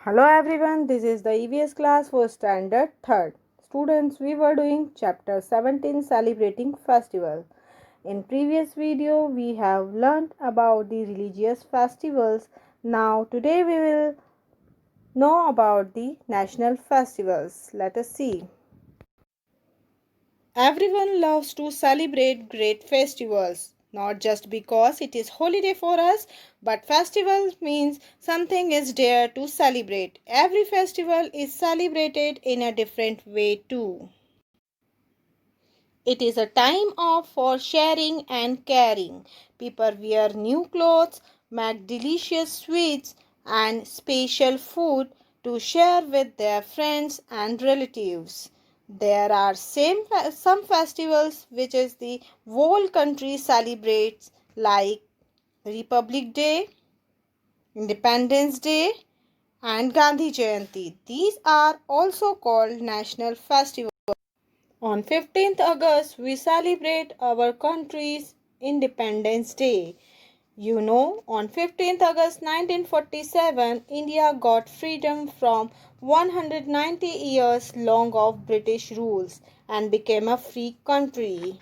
Hello everyone, this is the EVS class for standard 3rd. Students, we were doing chapter 17 celebrating festival. In previous video, we have learned about the religious festivals. Now today we will know about the national festivals. Let us see. Everyone loves to celebrate great festivals, not just because it is holiday for us, but festival means something is there to celebrate. Every festival is celebrated in a different way too. It is a time of for sharing and caring. People wear new clothes, make delicious sweets and special food to share with their friends and relatives. There are some festivals which is the whole country celebrates like Republic Day, Independence Day and Gandhi Jayanti. These are also called national festivals. On 15th August, we celebrate our country's Independence Day. You know, on 15th August 1947, India got freedom from 190 years long of British rules and became a free country.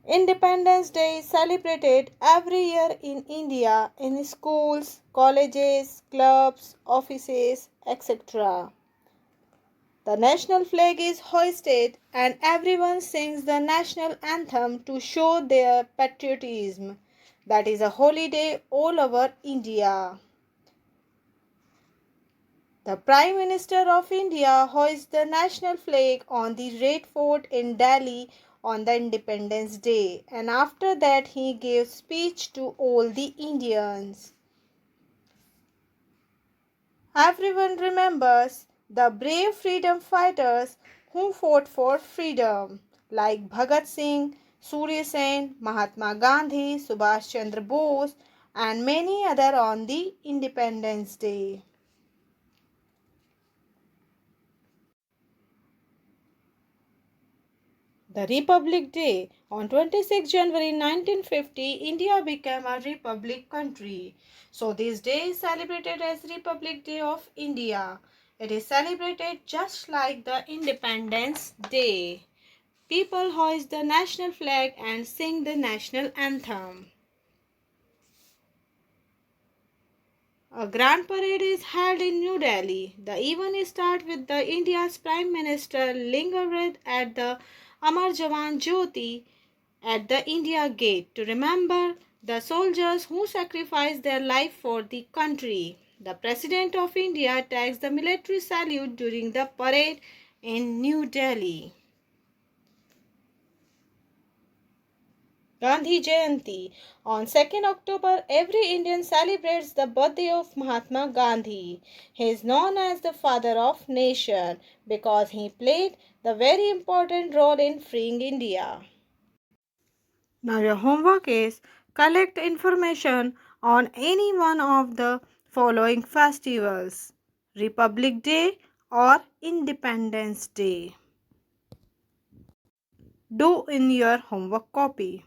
Independence Day is celebrated every year in India in schools, colleges, clubs, offices, etc. The national flag is hoisted and everyone sings the national anthem to show their patriotism. That is a holiday all over India. The Prime Minister of India hoists the national flag on the Red Fort in Delhi on the Independence Day, and after that he gives speech to all the Indians. Everyone remembers the brave freedom fighters who fought for freedom, like Bhagat Singh, Surya Sen, Mahatma Gandhi, Subhash Chandra Bose, and many others on the Independence Day. The Republic Day. On 26 January 1950, India became a republic country. So this day is celebrated as Republic Day of India. It is celebrated just like the Independence Day. People hoist the national flag and sing the national anthem. A grand parade is held in New Delhi. The event starts with the India's Prime Minister lingering at the Amar Jawan Jyoti at the India Gate to remember the soldiers who sacrificed their life for the country. The President of India takes the military salute during the parade in New Delhi. Gandhi Jayanti. On 2nd October, every Indian celebrates the birthday of Mahatma Gandhi. He is known as the father of nation because he played the very important role in freeing India. Now your homework is collect information on any one of the following festivals: Republic Day or Independence Day. Do in your homework copy.